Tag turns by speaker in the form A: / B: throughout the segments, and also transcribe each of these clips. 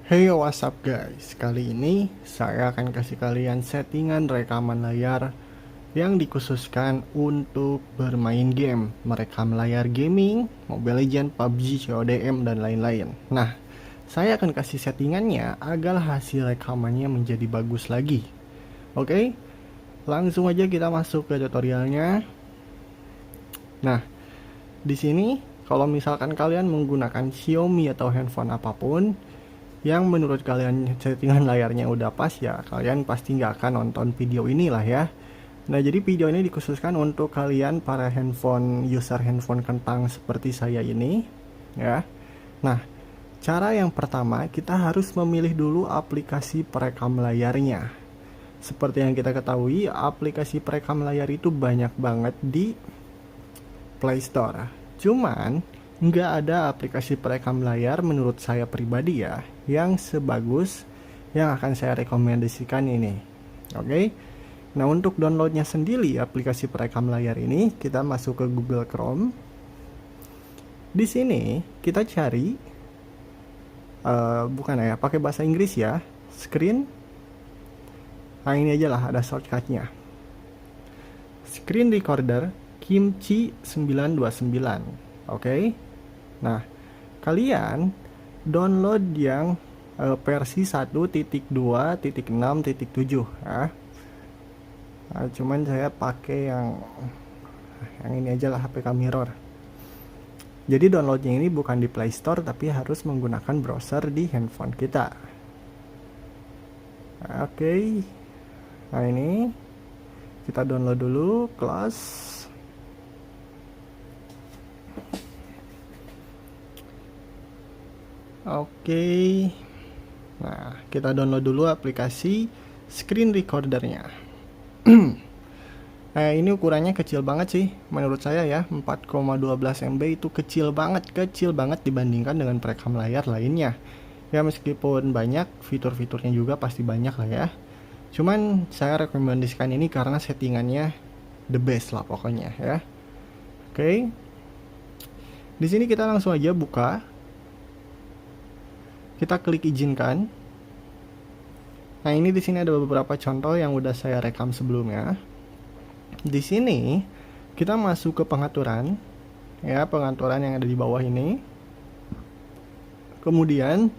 A: Hey, what's up guys? Kali ini saya akan kasih kalian settingan rekaman layar yang dikhususkan untuk bermain game, merekam layar gaming, Mobile Legends, PUBG, CODM, dan lain-lain. Nah, saya akan kasih settingannya agar hasil rekamannya menjadi bagus lagi. Oke, langsung aja kita masuk ke tutorialnya. Nah, di sini kalau misalkan kalian menggunakan Xiaomi atau handphone apapun yang menurut kalian settingan layarnya udah pas, ya kalian pasti nggak akan nonton video inilah ya. Nah, jadi video ini dikhususkan untuk kalian para user handphone kentang seperti saya ini ya. Nah, cara yang pertama kita harus memilih dulu aplikasi perekam layarnya. Seperti yang kita ketahui, aplikasi perekam layar itu banyak banget di Play Store. Cuman nggak ada aplikasi perekam layar menurut saya pribadi ya yang sebagus yang akan saya rekomendasikan ini. Oke. Nah, untuk downloadnya sendiri aplikasi perekam layar ini, kita masuk ke Google Chrome. Di sini kita cari bukan ya, pakai bahasa Inggris ya, screen. Nah, ini aja lah, ada shortcutnya. Screen recorder Kimchi 929. Oke. Nah, kalian download yang versi 1.2.6.7 ya. Nah, cuman saya pakai yang ini aja lah, APK Mirror. Jadi downloadnya ini bukan di Play Store tapi harus menggunakan browser di handphone kita. Oke. Nah, ini kita download dulu, close. Oke. Nah, kita download dulu aplikasi screen recordernya. Nah, ini ukurannya kecil banget sih menurut saya ya. 4,12 MB itu kecil banget dibandingkan dengan perekam layar lainnya. Ya, meskipun banyak, fitur-fiturnya juga pasti banyak lah ya. Cuman saya rekomendasikan ini karena settingannya the best lah pokoknya ya. Oke. Di sini kita langsung aja buka. Kita klik izinkan. Nah, ini di sini ada beberapa contoh yang udah saya rekam sebelumnya. Di sini kita masuk ke pengaturan ya, pengaturan yang ada di bawah ini. Kemudian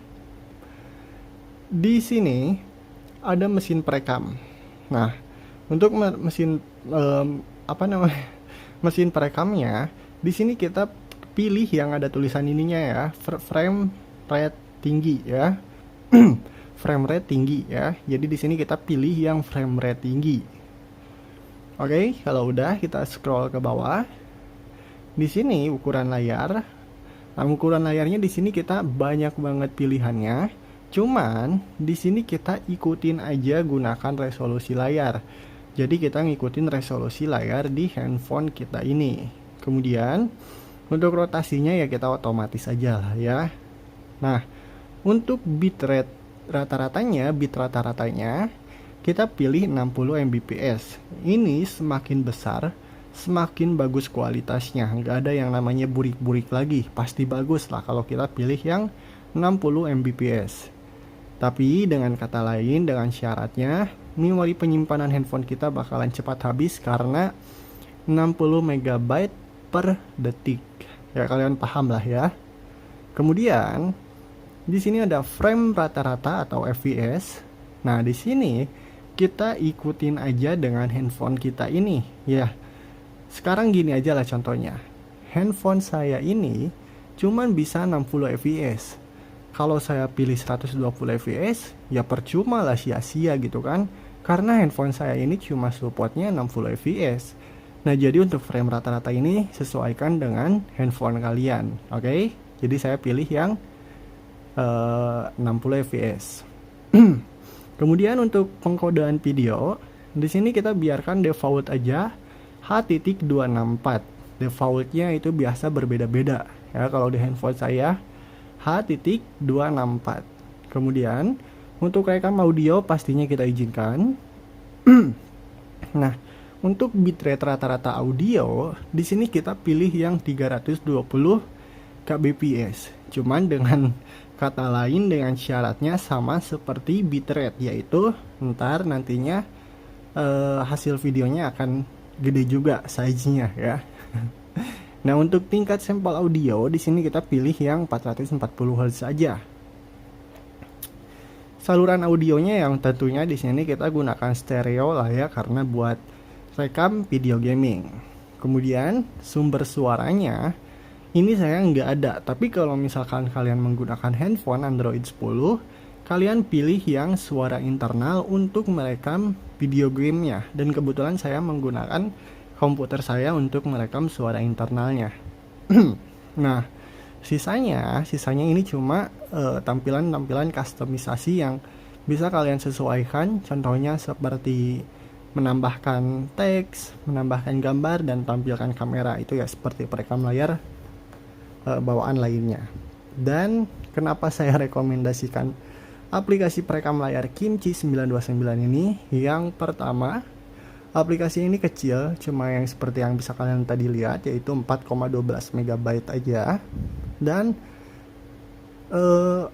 A: di sini ada mesin perekam. Nah, untuk mesin mesin perekamnya, di sini kita pilih yang ada tulisan ininya ya, frame rate tinggi ya. Frame rate tinggi ya. Jadi di sini kita pilih yang frame rate tinggi. Oke, kalau udah kita scroll ke bawah. Di sini ukuran layar. Nah, ukuran layarnya di sini kita banyak banget pilihannya. Cuman di sini kita ikutin aja gunakan resolusi layar. Jadi kita ngikutin resolusi layar di handphone kita ini. Kemudian untuk rotasinya ya kita otomatis aja lah ya. Nah, untuk bitrate rata-ratanya kita pilih 60 Mbps. Ini semakin besar, semakin bagus kualitasnya. Nggak ada yang namanya burik-burik lagi. Pasti bagus lah kalau kita pilih yang 60 Mbps. Tapi dengan kata lain, dengan syaratnya, memori penyimpanan handphone kita bakalan cepat habis karena 60 MB per detik. Ya, kalian paham lah ya. Kemudian di sini ada frame rata-rata atau FPS. Nah, di sini kita ikutin aja dengan handphone kita ini ya. Sekarang gini aja lah contohnya. Handphone saya ini cuman bisa 60 fps. Kalau saya pilih 120 fps, ya percuma lah, sia-sia gitu kan. Karena handphone saya ini cuma supportnya 60 fps. Nah, jadi untuk frame rata-rata ini sesuaikan dengan handphone kalian. Oke? Jadi saya pilih yang 60 fps. Kemudian untuk pengkodean video, di sini kita biarkan default aja H.264. Defaultnya itu biasa berbeda-beda ya. Kalau di handphone saya H.264. Kemudian untuk rekam audio pastinya kita izinkan. Nah, untuk bitrate rata-rata audio, di sini kita pilih yang 320 kbps. Cuman dengan Kata lain dengan syaratnya sama seperti bitrate, yaitu nantinya hasil videonya akan gede juga size-nya ya. Nah, untuk tingkat sampel audio di sini kita pilih yang 440 Hz saja. Saluran audionya yang tentunya di sini kita gunakan stereo lah ya, karena buat rekam video gaming. Kemudian sumber suaranya ini saya nggak ada, tapi kalau misalkan kalian menggunakan handphone Android 10, kalian pilih yang suara internal untuk merekam video gamenya. Dan kebetulan saya menggunakan komputer saya untuk merekam suara internalnya. Nah, sisanya ini cuma tampilan-tampilan kustomisasi yang bisa kalian sesuaikan. Contohnya seperti menambahkan teks, menambahkan gambar, dan tampilkan kamera. Itu ya seperti perekam layar bawaan lainnya. Dan kenapa saya rekomendasikan aplikasi perekam layar Kimchi 929 ini? Yang pertama, aplikasi ini kecil, cuma yang seperti yang bisa kalian tadi lihat, yaitu 4,12 MB aja. Dan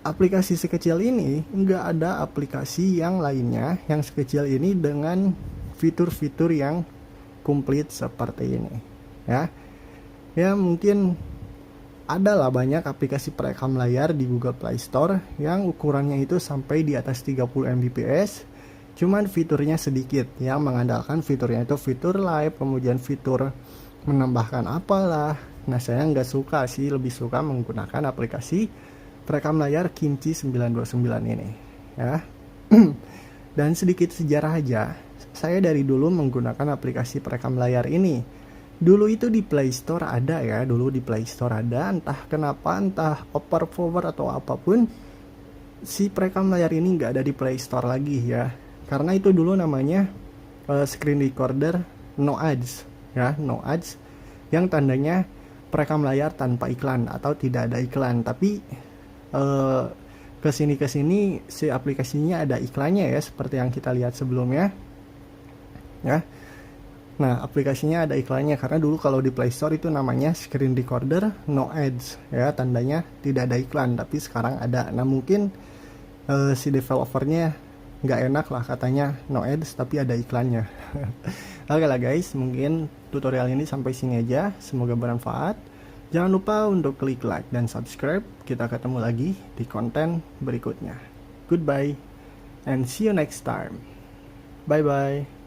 A: aplikasi sekecil ini nggak ada aplikasi yang lainnya yang sekecil ini dengan fitur-fitur yang komplit seperti ini ya. Ya mungkin adalah banyak aplikasi perekam layar di Google Play Store yang ukurannya itu sampai di atas 30 Mbps, cuman fiturnya sedikit, yang mengandalkan fiturnya itu fitur live, kemudian fitur menambahkan apalah. Nah, saya nggak suka sih, lebih suka menggunakan aplikasi perekam layar Kimchi 929 ini ya. Dan sedikit sejarah aja, saya dari dulu menggunakan aplikasi perekam layar ini. Dulu itu di Play Store ada ya, entah kenapa, entah overpower atau apapun, si perekam layar ini nggak ada di Play Store lagi ya. Karena itu dulu namanya screen recorder no ads ya, no ads, yang tandanya perekam layar tanpa iklan atau tidak ada iklan. Tapi kesini si aplikasinya ada iklannya ya, seperti yang kita lihat sebelumnya ya. Nah, aplikasinya ada iklannya karena dulu kalau di Play Store itu namanya screen recorder no ads ya, tandanya tidak ada iklan. Tapi sekarang ada. Nah, mungkin si developernya nggak enak lah, katanya no ads tapi ada iklannya. Oke lah guys, mungkin tutorial ini sampai sini aja, semoga bermanfaat. Jangan lupa untuk klik like dan subscribe. Kita ketemu lagi di konten berikutnya. Goodbye and see you next time. Bye bye.